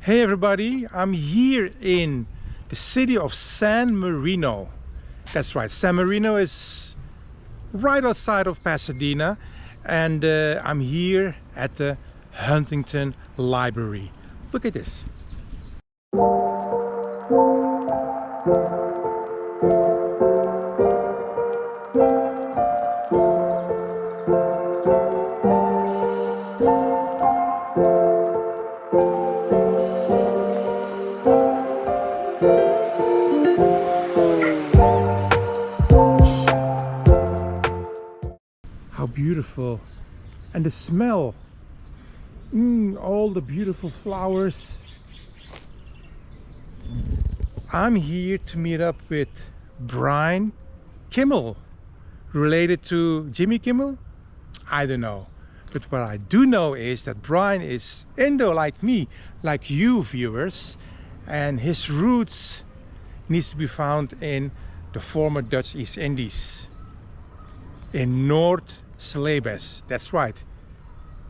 Hey everybody, I'm here in the city of San Marino. That's right, San Marino is right outside of Pasadena, and I'm here at the Huntington Library. Look at this. How beautiful, and the smell, all the beautiful flowers. I'm here to meet up with Brian Kimmel. Related to Jimmy Kimmel? I don't know, but what I do know is that Brian is Indo like me, like you viewers, and his roots needs to be found in the former Dutch East Indies, in North Celebes. That's right,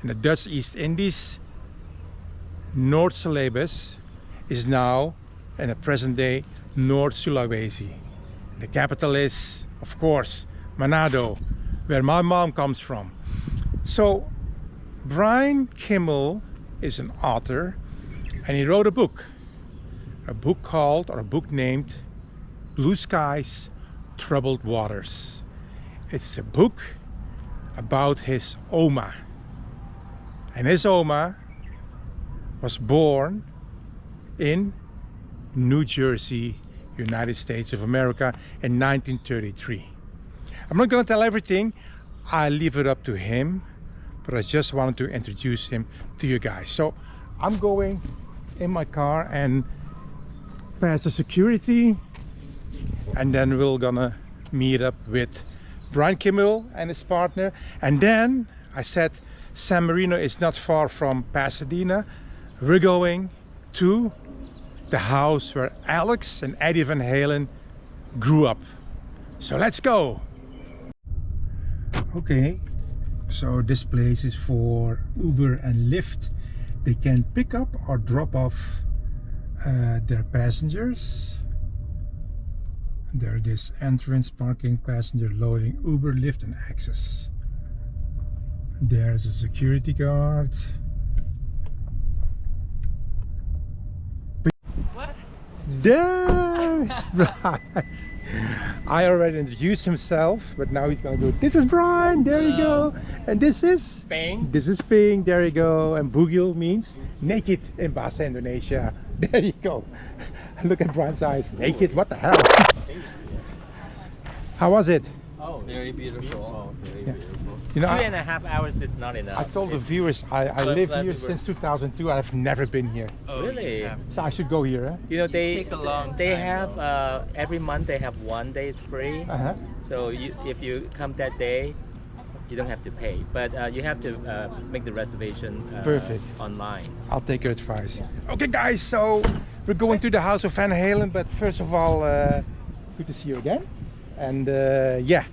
in the Dutch East Indies. North Celebes is now in the present day North Sulawesi. The capital is, of course, Manado, where my mom comes from. So Brian Kimmel is an author, and he wrote a book called, or a book named Blue Skies, Troubled Waters. It's a book about his Oma, and his Oma was born in New Jersey, United States of America in 1933. I'm not going to tell everything, I leave it up to him, but I just wanted to introduce him to you guys. So I'm going in my car and past the security, and then we're gonna meet up with Brian Kimmel and his partner. And then I said San Marino is not far from Pasadena. We're going to the house where Alex and Eddie Van Halen grew up. So let's go. Okay, so this place is for Uber and Lyft. They can pick up or drop off their passengers. There it is: entrance, parking, passenger loading, Uber, Lyft, and access. There's a security guard. What? There's Brian. I already introduced himself, but now he's gonna do it. This is Brian, there you go. And this is Ping. This is Ping, there you go. And Bugil means naked in Bahasa Indonesia. There you go. Look at Brian's eyes. Naked, what the hell? How was it? Oh, very beautiful. Very beautiful. You know, 2.5 hours is not enough. I told the viewers I live here since 2002 and I've never been here. Oh, really? So I should go here, huh? You know, they Take a long they time, have every month they have 1 day is free. Uh-huh. So if you come that day, you don't have to pay, but you have to make the reservation Perfect. online. I'll take your advice. Okay guys, so we're going to the house of Van Halen, but first of all, good to see you again. And yeah,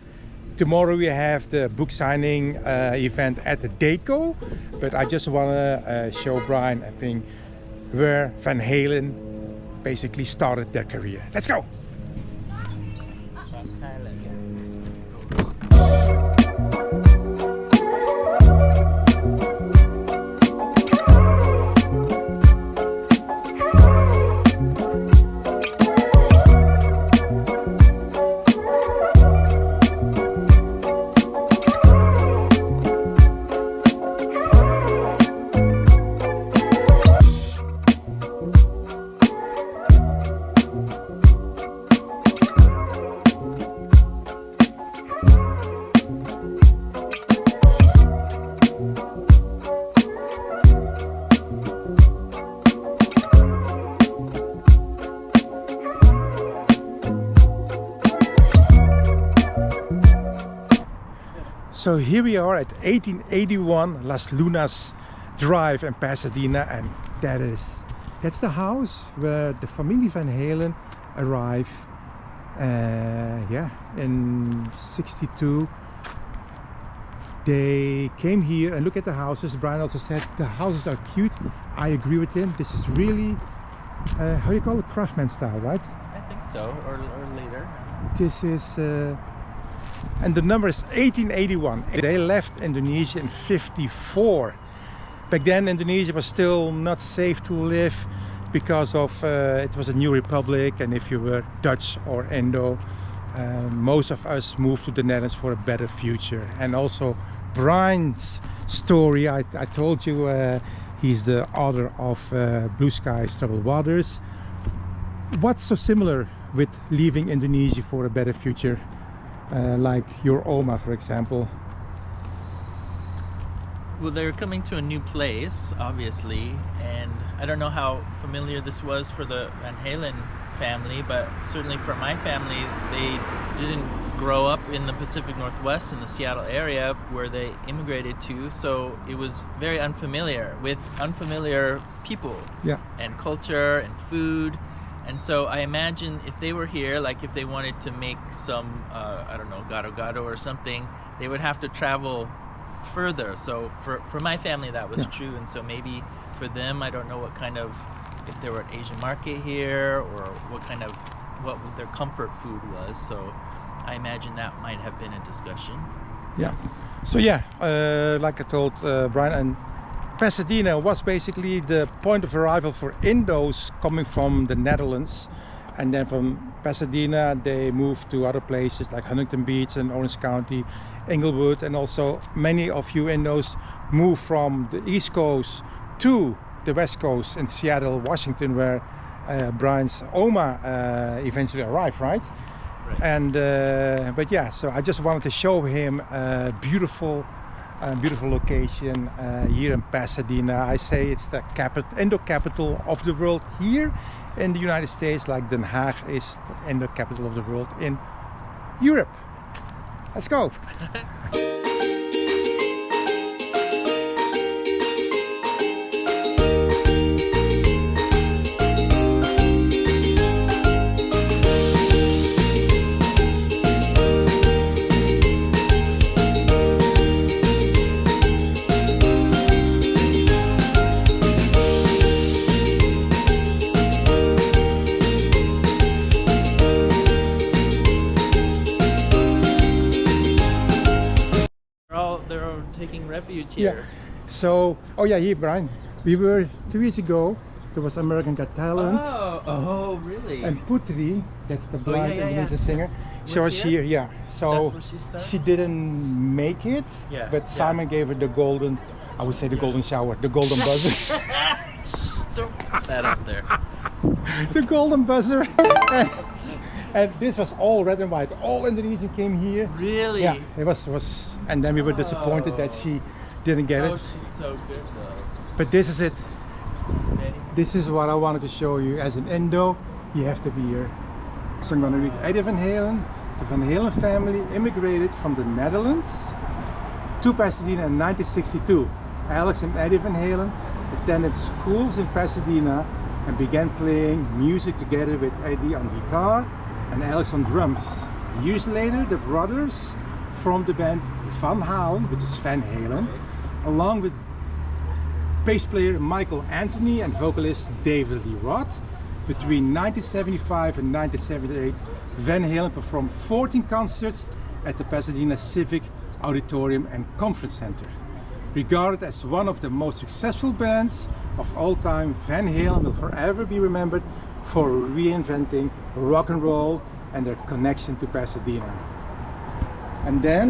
tomorrow we have the book signing event at the Deco, but I just want to show Brian, I think, where Van Halen basically started their career. Let's go! So here we are at 1881 Las Lunas Drive in Pasadena, and that's the house where the family Van Halen arrived yeah, in 62 They came here and look at the houses. Brian also said the houses are cute. I agree with him. This is really, how do you call it, craftsman style, right? I think so, or later. This is, and the number is 1881. They left Indonesia in 54. Back then Indonesia was still not safe to live because of, it was a new republic, and if you were Dutch or Indo, most of us moved to the Netherlands for a better future. And also Brian's story, I told you, he's the author of Blue Skies, Troubled Waters. What's so similar with leaving Indonesia for a better future, like your Oma, for example? Well, they're coming to a new place, obviously, and I don't know how familiar this was for the Van Halen family, but certainly for my family, they didn't grow up in the Pacific Northwest in the Seattle area where they immigrated to, so it was very unfamiliar with unfamiliar people, Yeah. and culture and food. And so I imagine if they were here, like if they wanted to make some, I don't know, gado-gado or something, they would have to travel further. So for my family that was true, and so maybe for them, I don't know what kind of, if there were an Asian market here or what their comfort food was. So I imagine that might have been a discussion. Yeah. So like I told Brian, and Pasadena was basically the point of arrival for Indos coming from the Netherlands, and then from Pasadena they moved to other places like Huntington Beach and Orange County, Inglewood, and also many of you Indos moved from the East Coast to the West Coast in Seattle, Washington, where Brian's Oma eventually arrived, right? And but yeah, so I just wanted to show him a beautiful location here in Pasadena. I say it's the Indo capital of the world here in the United States, like Den Haag is the Indo capital of the world in Europe. Let's go. Taking refuge here. Yeah. So, here, Brian. We were 2 years ago. There was American Got Talent. Oh, really? And Putri, that's the blind Indonesian singer. She Was was here, yeah. So That's where she started? she didn't make it, Yeah, but Simon gave her the golden, I would say the golden shower, the golden buzzer. Don't put that up there. The golden buzzer. And this was all red and white. All Indonesian came here. Really? Yeah, it was, and then we were disappointed that she didn't get Oh, it. she's so good though. But this is it. Benny? This is what I wanted to show you. As an Indo, you have to be here. So I'm going to read Eddie Van Halen. The Van Halen family immigrated from the Netherlands to Pasadena in 1962. Alex and Eddie Van Halen attended schools in Pasadena and began playing music together with Eddie on guitar and Alex on drums. Years later, the brothers formed the band Van Halen, which is Van Halen, along with bass player Michael Anthony and vocalist David Lee Roth. Between 1975 and 1978, Van Halen performed 14 concerts at the Pasadena Civic Auditorium and Conference Center. Regarded as one of the most successful bands of all time, Van Halen will forever be remembered for reinventing rock and roll and their connection to Pasadena. And then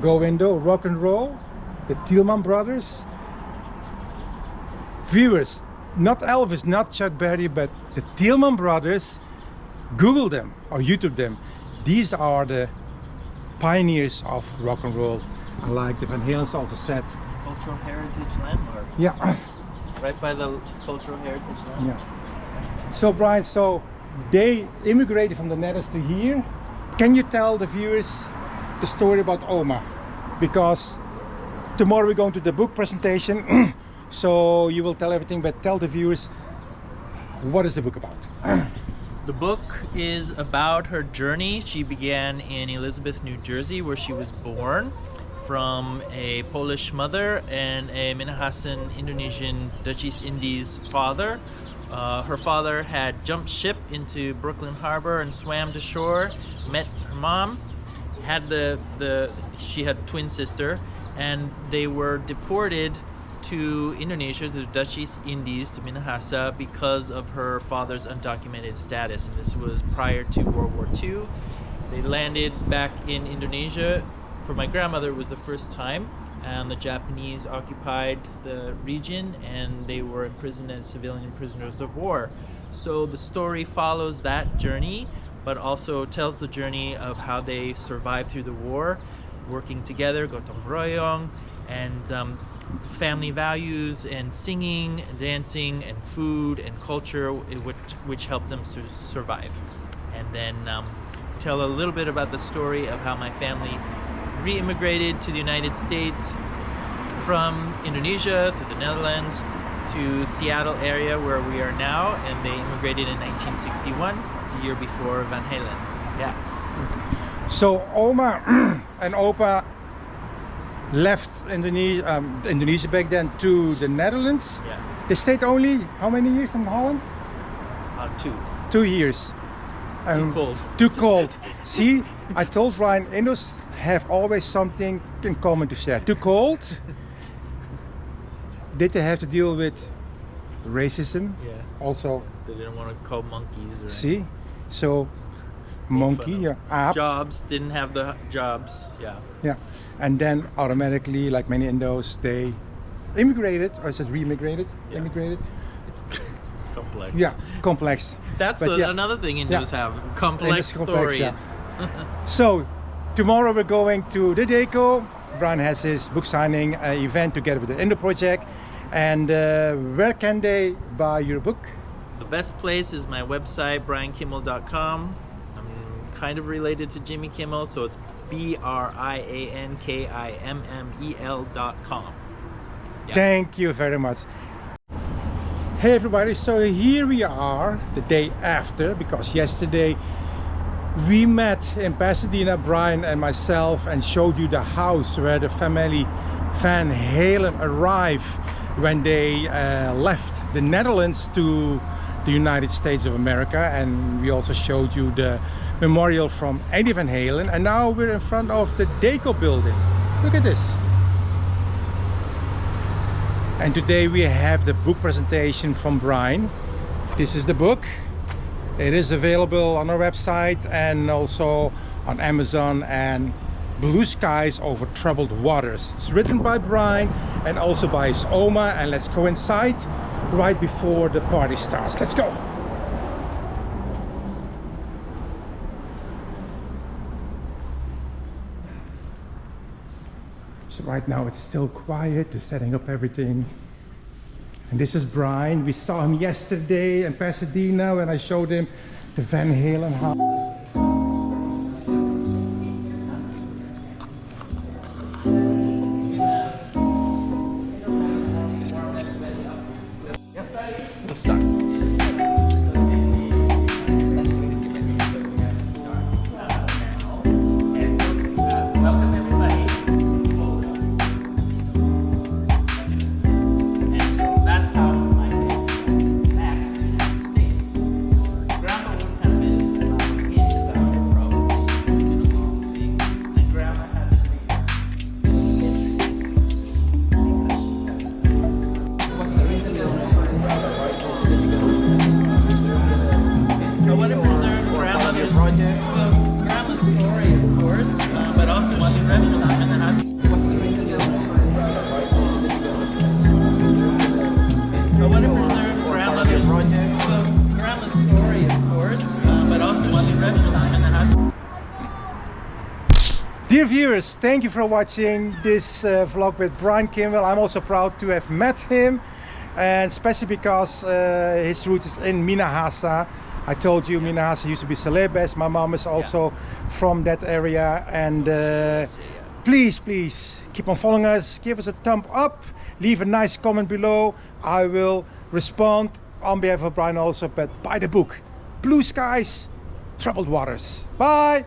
Go Indo, rock and roll, the Tillman brothers. Viewers, not Elvis, not Chuck Berry, but the Tillman brothers. Google them or YouTube them. These are the pioneers of rock and roll. I like the Van Halen's also said. Cultural heritage landmark. Yeah. Right by the cultural heritage landmark. Yeah. So Brian, so they immigrated from the Netherlands to here. Can you tell the viewers the story about Oma? Because tomorrow we're going to the book presentation. So you will tell everything, but tell the viewers, what is the book about? The book is about her journey. She began in Elizabeth, New Jersey, where she was born, from a Polish mother and a Minahasan Indonesian Dutch East Indies father. Her father had jumped ship into Brooklyn Harbor and swam to shore, met her mom, she had a twin sister, and they were deported to Indonesia, to the Dutch East Indies, to Minahasa, because of her father's undocumented status. And this was prior to World War II. They landed back in Indonesia. For my grandmother, it was the first time, and the Japanese occupied the region, and they were imprisoned as civilian prisoners of war. So the story follows that journey, but also tells the journey of how they survived through the war, working together, gotong royong, and family values, and singing, dancing, and food, and culture, which helped them survive. And then tell a little bit about the story of how my family re-immigrated to the United States from Indonesia to the Netherlands to Seattle area where we are now, and they immigrated in 1961. It's a year before Van Halen. Yeah. So Oma and Opa left Indonesia back then to the Netherlands. Yeah. They stayed only how many years in Holland? 2. 2 years. Too cold. Too cold. See, I told Brian, Indos have always something in common to share. Too cold. Did they have to deal with racism? Yeah. Also. They didn't want to call monkeys. Or See, so monkey, aap. Jobs, didn't have the jobs. Yeah. Yeah, and then automatically, like many Indos, they immigrated, or is it re-immigrated? Yeah. Immigrated. It's complex. Yeah, complex. That's But yeah. another thing Indos Yeah. have. Complex Indos complex, stories. yeah. So, tomorrow we're going to the Deco. Brian has his book signing event together with the Indo project. And where can they buy your book? The best place is my website, briankimmel.com. I'm kind of related to Jimmy Kimmel, so it's BRIANKIMMEL.com. Yeah. Thank you very much. Hey everybody, so here we are the day after, because yesterday we met in Pasadena, Brian and myself, and showed you the house where the family Van Halen arrived when they left the Netherlands to the United States of America. And we also showed you the memorial from Eddie Van Halen. And now we're in front of the Deco building. Look at this. And today we have the book presentation from Brian. This is the book. It is available on our website and also on Amazon and Blue Skies Over Troubled Waters. It's written by Brian and also by his Oma. And let's go inside right before the party starts. Let's go. So right now it's still quiet, they're setting up everything. And this is Brian. We saw him yesterday in Pasadena when I showed him the Van Halen house. We'll start. Welcome everybody. And so that's how my family back to the United States. Grandma would have been about in probably in a long thing, and Grandma had to leave I want to preserve grandmother's grandma's story, of course, but also she referenced him in the house. I want to preserve grandmother's story, of course, but also she referenced him in the house. Dear viewers, thank you for watching this vlog with Brian Kimmel. I'm also proud to have met him, and especially because his roots is in Minahasa. I told you Minahasa used to be Celebes. My mom is also from that area. And please keep on following us. Give us a thumb up. Leave a nice comment below. I will respond on behalf of Brian also. But buy the book. Blue Skies, Troubled Waters. Bye.